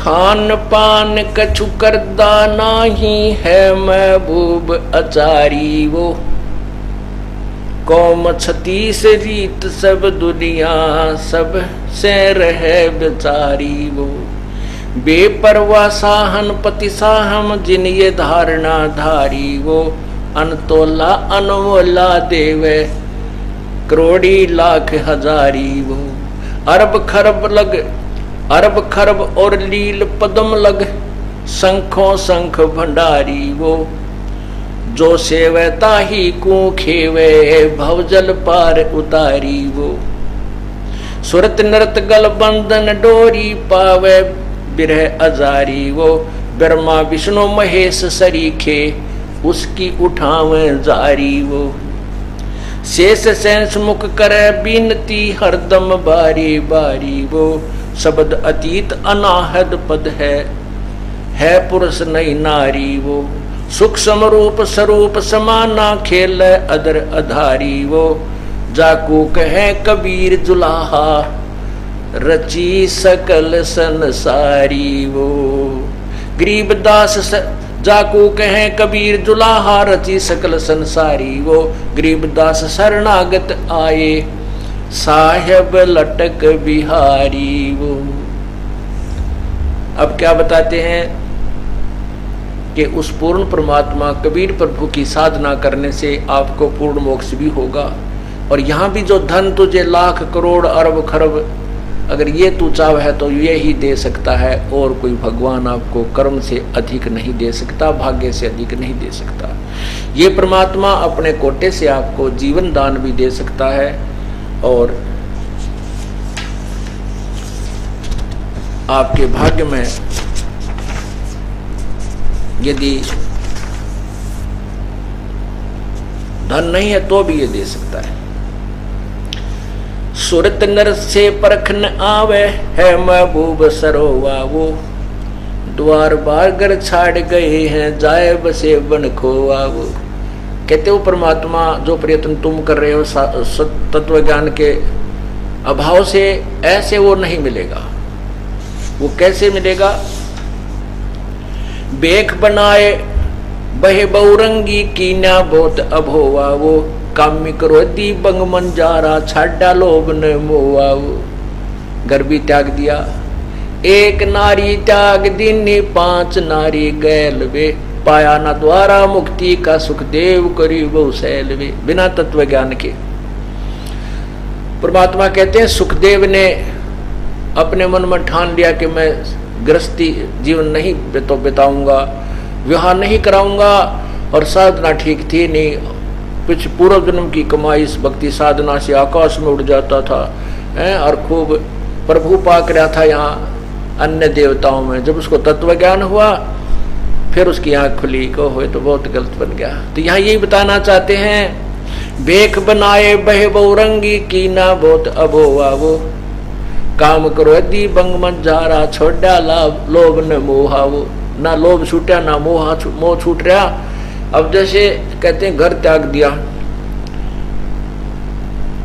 खान पान कछु करदा नाही है महबूब अचारी वो। कौम 36 रीत सब दुनिया सब से रहे बेचारी वो। बेपरवाह साहन पति साहम जिन ये धारणा धारी वो। अनतोला अनमोला देवे करोड़ी लाख हजारी वो। अरब खरब और लील पदम लग शंखों शंख भंडारी वो। जो सेवे ताही को खेवे भवजल पार उतारी वो। सुरत नृत गल बंधन डोरी पावे बिरह अजारी वो। ब्रह्मा विष्णु महेश सरीखे उसकी उठावे जारी वो। शेष सेंस मुख करे बीनती हरदम बारी बारी वो। शब्द अतीत अनाहद पद है पुरुष नहीं नारी वो। सूक्ष्म रूप स्वरूप समाना खेल अदर अधारी वो। जाकू कहे कबीर जुलाहा रची सकल संसारी वो। गरीबदास जाकू कहे कबीर जुलाहा रची सकल संसारी वो। गरीबदास शरणागत आए साहेब लटक बिहारी वो। अब क्या बताते हैं कि उस पूर्ण परमात्मा कबीर प्रभु की साधना करने से आपको पूर्ण मोक्ष भी होगा। और यहाँ भी जो धन तुझे लाख करोड़ अरब खरब अगर ये तू चाह है तो ये ही दे सकता है, और कोई भगवान आपको कर्म से अधिक नहीं दे सकता, भाग्य से अधिक नहीं दे सकता। ये परमात्मा अपने कोटे से आपको जीवन दान भी दे सकता है। और आपके भाग्य में यदि धन नहीं है तो भी ये दे सकता है। सुरत नर से परख न आवे है महबूब सरोवा वो। द्वार बारगर छाड़ गए हैं जाए बसे बन खोवा वो। कहते हो परमात्मा जो प्रयत्न तुम कर रहे हो तत्व ज्ञान के अभाव से ऐसे वो नहीं मिलेगा। वो कैसे मिलेगा? बेख बनाए बहे बहुरंगी कीना बहुत अभोवा वो। कामिक क्रोधी बंग मंजारा छाड़ा लोभ न मोवा वो। घर भी त्याग दिया, एक नारी त्याग दीनी 5 नारी गैल वे। पाया न द्वारा मुक्ति का सुखदेव करी बहु सैल वे। बिना तत्व ज्ञान के परमात्मा कहते हैं सुखदेव ने अपने मन में ठान लिया कि मैं गृहस्थी जीवन नहीं बिताऊंगा, विवाह नहीं कराऊंगा, और साधना ठीक थी नहीं। कुछ पूर्व जन्म की कमाई इस भक्ति साधना से आकाश में उड़ जाता था और खूब प्रभु पाक रहा था यहाँ अन्य देवताओं में। जब उसको तत्व ज्ञान हुआ फिर उसकी आंख खुली को हो तो बहुत गलत बन गया। तो यहाँ यही बताना चाहते हैं, बेख बनाए बहे बहुरंगी कीना बहुत अभोवा वो। काम क्रोधी बंग मंजारा छोड़ा लोभ न मोहा वो। ना लोभ छूटा ना मोह छूट रहा। अब जैसे कहते हैं घर त्याग दिया,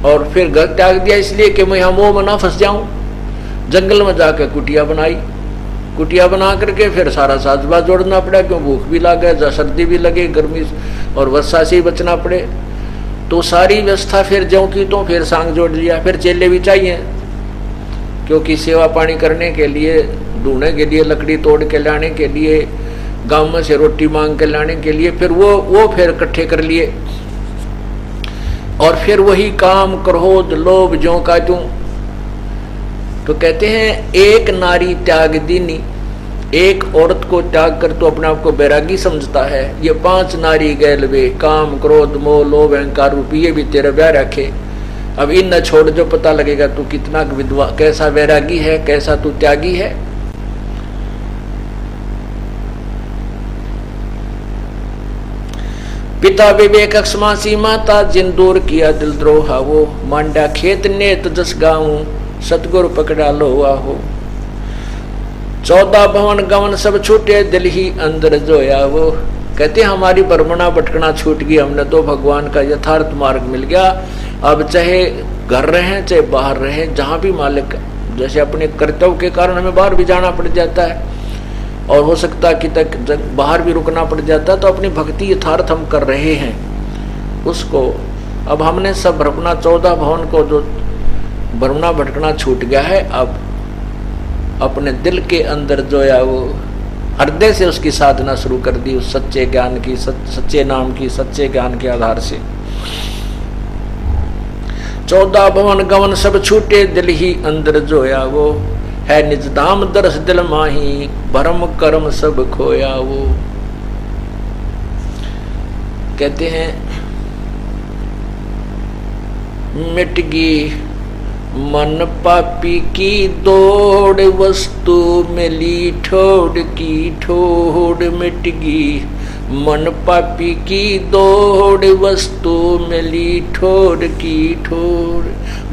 और फिर घर त्याग दिया इसलिए कि मैं यहाँ मोह में ना फंस जाऊं। जंगल में जाकर कुटिया बनाई, कुटिया बना करके फिर सारा साजबाज जोड़ना पड़ा, क्यों भूख भी लगे, सर्दी भी लगे, गर्मी और वर्षा से ही बचना पड़े। तो सारी व्यवस्था फिर ज्यों की तो फिर सांग जोड़ लिया। फिर चेले भी चाहिए, क्योंकि सेवा पानी करने के लिए, ढूंढने के लिए, लकड़ी तोड़ के लाने के लिए, गांव में से रोटी मांग के लाने के लिए, फिर वो फिर इकट्ठे कर लिए। और फिर वही काम क्रोध लोभ ज्यों का त्यों। तो कहते हैं एक नारी त्याग दीनी, एक औरत को त्याग कर तो अपने आप को बैरागी समझता है। ये 5 नारी गैल वे, काम क्रोध मोह लोभ अहंकार रूपी, ये भी तेरा ब्याह रखे। अब इन न छोड़ जो पता लगेगा तू कितना विधवा, कैसा वैरागी है, कैसा तू त्यागी है। पिता विवेक अक्षमासी माता जिन दूर किया दिल द्रोहा वो। मांडा खेत नेत जस गाऊं सतगुरु पकड़ा लोहा हो। 14 भवन गवन सब छूटे दिल ही अंदर जोया वो। कहते हमारी भ्रमणा भटकना छूट गई, हमने तो भगवान का यथार्थ मार्ग मिल गया। अब चाहे घर रहे चाहे बाहर रहे, जहां भी मालिक जैसे अपने कर्तव्य के कारण हमें बाहर भी जाना पड़ जाता है और हो सकता है कि तक बाहर भी रुकना पड़ जाता है, तो अपनी भक्ति यथार्थ हम कर रहे हैं उसको। अब हमने सब भ्रमणा 14 भवन को जो भ्रमणा भटकना छूट गया है, अब अपने दिल के अंदर जो है वो हृदय से उसकी साधना शुरू कर दी, उस सच्चे ज्ञान की, सच्चे नाम की, सच्चे ज्ञान के आधार से। 14 भवन गवन सब छूटे, दिल ही अंदर जो है वो है निज धाम, दरस दिल माही, भरम कर्म सब खोया वो। कहते हैं मिट गई मन पापी की दौड़, वस्तु मिली ठोड़ की ठोड़। मिट गई मन पापी की दौड़, वस्तु मिली ठोड़ की ठोड़।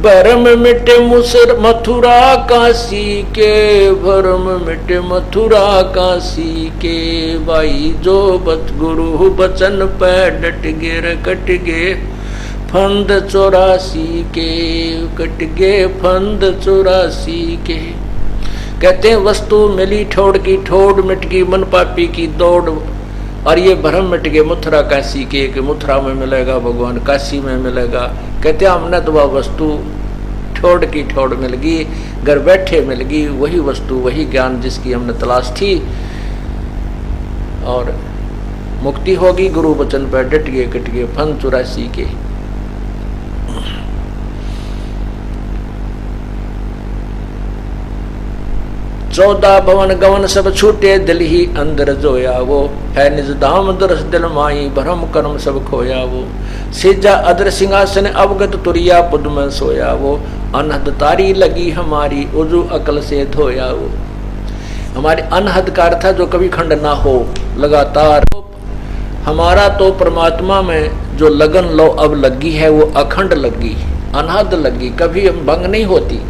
भरम मिटे मथुरा काशी के, भरम मिटे मथुरा काशी के। भाई जो बत गुरु बचन पे डट गे रे कट गे फंद 84 के, कट गे फंद 84 के। कहते हैं वस्तु मिली ठोड़ की ठोड़, मिट गई मन पापी की दौड़, और ये भ्रम मिट गए मथुरा काशी के, कि मथुरा में मिलेगा भगवान, काशी में मिलेगा। कहते हैं हमने तो वह वस्तु ठोड़ की ठोड़ मिल गई, घर बैठे मिल गई, वही वस्तु वही ज्ञान जिसकी हमने तलाश थी, और मुक्ति होगी गुरु वचन पर डट गए कट गए फंद 84 के। 14 भवन गवन सब छूटे, दिल ही अंदर जोया वो है निज धाम, दरस दिल माई, भरम कर्म सब खोया वो। सेजा अदर सिंहासन अवगत तुरिया, पुद में सोया वो। अनहद तारी लगी हमारी, उजू अकल से धोया वो। हमारे अनहद का अर्थ है जो कभी खंड ना हो, लगातार। हमारा तो परमात्मा में जो लगन लो अब लगी है वो अखंड लगी, अनहद लगी, कभी हम भंग नहीं होती।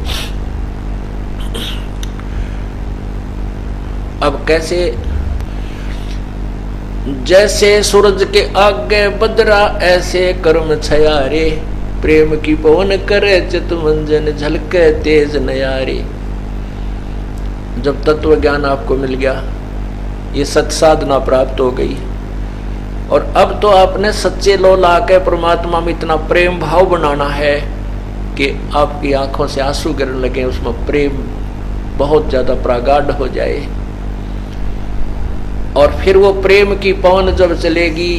अब कैसे? जैसे सूरज के आगे बदरा, ऐसे कर्म छयारे। प्रेम की पवन करे चित मंजन, झलके तेज नयारे। जब तत्व ज्ञान आपको मिल गया, ये सत साधना प्राप्त हो गई, और अब तो आपने सच्चे लो ला के परमात्मा में इतना प्रेम भाव बनाना है कि आपकी आंखों से आंसू गिरने लगे, उसमें प्रेम बहुत ज्यादा प्रागाढ़ हो जाए। और फिर वो प्रेम की पवन जब चलेगी,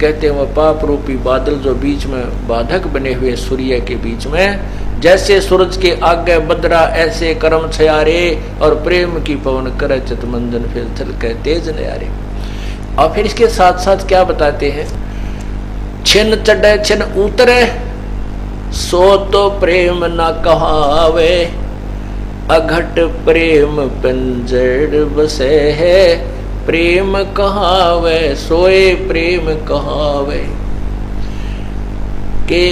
कहते हैं वो पाप रूपी बादल जो बीच में बाधक बने हुए सूर्य के बीच में, जैसे सूरज के आगे बदरा ऐसे कर्म छयारे, और प्रेम की पवन करे चित मंजन, फिर छलके तेज नयारे। और फिर इसके साथ साथ क्या बताते हैं? छिन चढ़े छिन उतरे, सो तो प्रेम न कहावे। अघट प्रेम पिंजड़ बसे है, प्रेम कहावे सोए प्रेम कहावे। के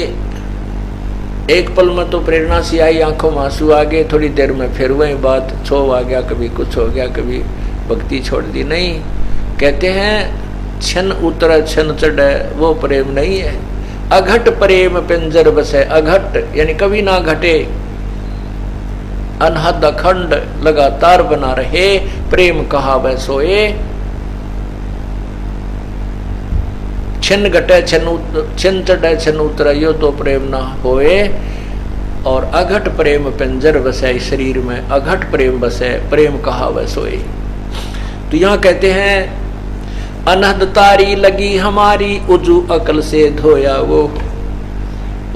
एक पल में तो प्रेरणा सी आई, आंखों में आंसू आ गए, थोड़ी देर में फिर वही बात छो आ गया, कभी कुछ हो गया, कभी भक्ति छोड़ दी। नहीं, कहते हैं छन उतर छन चढ़े, वो प्रेम नहीं है। अघट प्रेम पिंजर बसे, अघट यानी कभी ना घटे, अनहद अखंड लगातार बना रहे, प्रेम कहावे सोए। छिन घटे छिन चढ़े छिन उतरे, यो तो प्रेम ना होए। और अघट प्रेम पिंजर बसे, शरीर में अघट प्रेम बसे, प्रेम कहावे सोए। तो यहाँ कहते हैं अनहद तारी लगी हमारी, उजू अकल से धोया वो।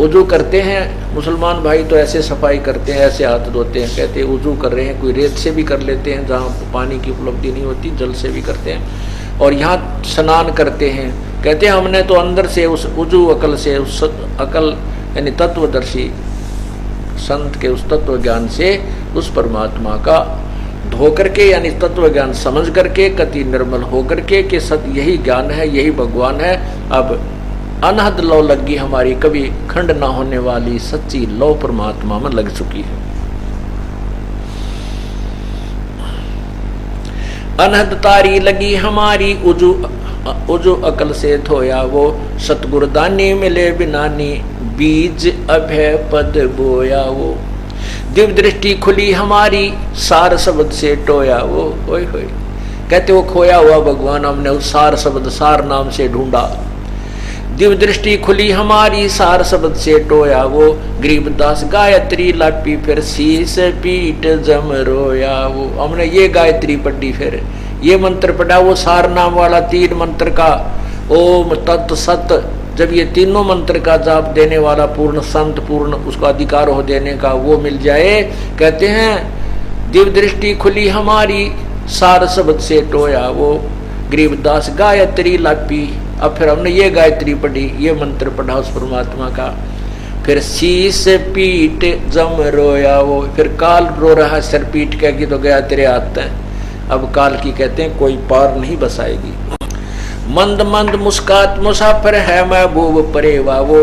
उजू करते हैं मुसलमान भाई तो ऐसे सफाई करते हैं, ऐसे हाथ धोते हैं, कहते हैं उजू कर रहे हैं। कोई रेत से भी कर लेते हैं, जहाँ पानी की उपलब्धि नहीं होती जल से भी करते हैं। और यहाँ स्नान करते हैं, कहते हैं हमने तो अंदर से उस उजू अकल से, उस अकल यानी तत्वदर्शी संत के उस तत्व ज्ञान से उस परमात्मा का धो करके, यानी तत्व ज्ञान समझ करके, कति निर्मल हो करके कि सत्य यही ज्ञान है, यही भगवान है। अब अनहद लो लगी हमारी, कभी खंड ना होने वाली सच्ची लो परमात्मा में लग चुकी है। अनहद तारी लगी हमारी, उजू अकल से धोया वो। सतगुरदानी मिले बिनानी, बीज अभय पद बोया वो। दिव्य दृष्टि खुली हमारी, सार शब्द से टोया वो। ओए होए, कहते वो खोया हुआ भगवान हमने उस सार शब्द सार नाम से ढूंढा। दिव्य दृष्टि खुली हमारी, सार शब्द से टोया वो। गरीबदास गायत्री लापी, फिर शीस पीठ जम रोया वो। हमने ये गायत्री पढ़ी, फिर ये मंत्र पढ़ा, वो सार नाम वाला 3 मंत्र का ओम तत् सत। जब ये तीनों मंत्र का जाप देने वाला पूर्ण संत, पूर्ण उसका अधिकार हो देने का वो मिल जाए, कहते हैं दिव्य दृष्टि खुली हमारी, सार शब्द से टोया वो। गरीबदास गायत्री लापी, अब फिर हमने ये गायत्री पढ़ी, ये मंत्र पढ़ा उस परमात्मा का। फिर शीस पीठ जम रोया वो, फिर काल रो रहा सिर पीठ कह की तो गया तेरे हाथ है। अब काल की कहते हैं कोई पार नहीं बसाएगी। मंद मंद मुस्कात मुसाफिर है महबूब परेवा वो।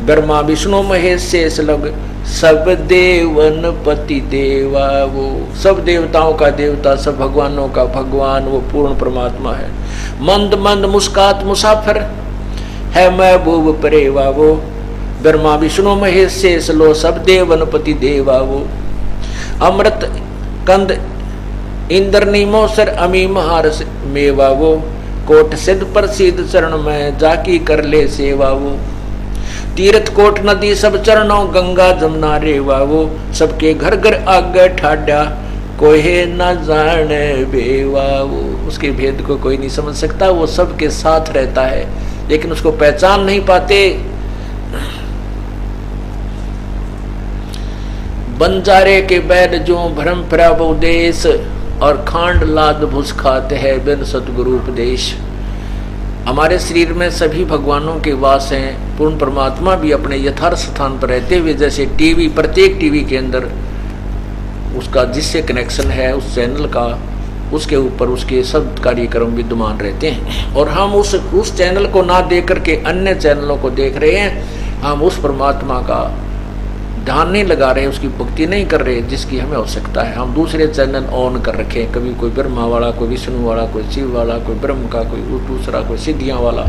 ब्रह्मा विष्णु महेश शेष लग, सब देवन पति देवा वो। सब देवताओं का देवता, सब भगवानों का भगवान, वो पूर्ण परमात्मा है। मंद मंद मुस्कात मुसाफिर है महबूब परेवा वो। ब्रह्मा विष्णु महेश शेष लो, सब देवन पति देवा वो। अमृत कंद इंद्र नीमोसर अमी महारस मेवा वो। कोट सिद्ध प्रसिद्ध चरण में जाकी कर ले सेवा वो। तीर्थ कोट नदी सब चरणों, गंगा जमुना रेवा वो। सबके घर घर आगे ठाडा, कोई न जाने बेवा वो। उसके भेद को कोई नहीं समझ सकता, वो सबके साथ रहता है लेकिन उसको पहचान नहीं पाते। बंजारे के बैल जो भ्रम प्रभु देश, और खांड लाद भुस खाते हैं बिन सतगुरु उपदेश। हमारे शरीर में सभी भगवानों के वास हैं। पूर्ण परमात्मा भी अपने यथार्थ स्थान पर रहते हुए, जैसे टीवी, प्रत्येक टीवी के अंदर उसका जिससे कनेक्शन है उस चैनल का, उसके ऊपर उसके सब कार्यक्रम विद्यमान रहते हैं। और हम उस चैनल को ना देख करके अन्य चैनलों को देख रहे हैं। हम उस परमात्मा का ध्यान नहीं लगा रहे, उसकी भक्ति नहीं कर रहे जिसकी हमें आवश्यकता है। हम दूसरे चैनल ऑन कर रखे हैं, कभी कोई ब्रह्मा वाला, कोई विष्णु वाला, कोई शिव वाला, कोई ब्रह्म का, कोई दूसरा, कोई सिद्धियां वाला।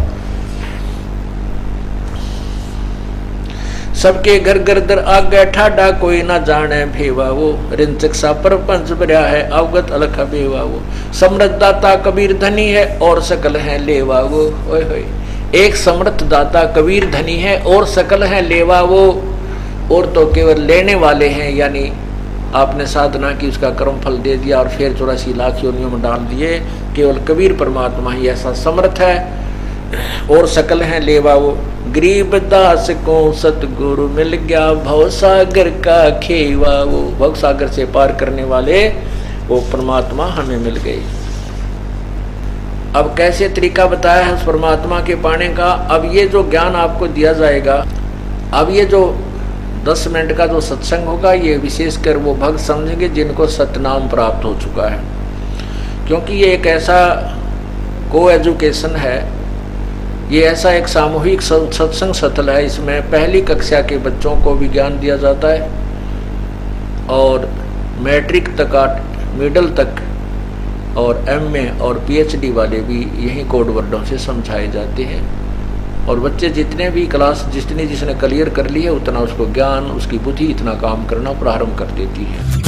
सबके घर घर दर आगे ठाडा, कोई ना जाने भेवा वो। रिंचक सा परपंच भरा है, अवगत अलख बेवा वो। समृद्ध दाता कबीर धनी है, और सकल है लेवा वो। ओए होए, एक समृद्ध दाता कबीर धनी है और सकल है लेवा वो। और तो केवल लेने वाले हैं, यानी आपने साधना की, उसका कर्म फल दे दिया और फिर 84 लाख योनियों में डाल दिए। केवल कबीर परमात्मा ही ऐसा समर्थ है, और सकल है लेवा वो। गरीब दास को सतगुरु मिल गया, भवसागर का खेवा वो। भवसागर से पार करने वाले वो परमात्मा हमें मिल गए। अब कैसे तरीका बताया है उस परमात्मा के पाने का। अब ये जो ज्ञान आपको दिया जाएगा, अब ये जो 10 मिनट का जो सत्संग होगा, ये विशेषकर वो भक्त समझेंगे जिनको सतनाम प्राप्त हो चुका है। क्योंकि ये एक ऐसा को एजुकेशन है, ये ऐसा एक सामूहिक सत्संग सतल है। इसमें पहली कक्षा के बच्चों को भी ज्ञान दिया जाता है, और मैट्रिक तक, मिडिल तक, और MA और PhD वाले भी यही कोड वर्डों से समझाए जाते हैं। और बच्चे जितने भी क्लास जिसने क्लियर कर ली है, उतना उसको ज्ञान, उसकी बुद्धि इतना काम करना प्रारंभ कर देती है।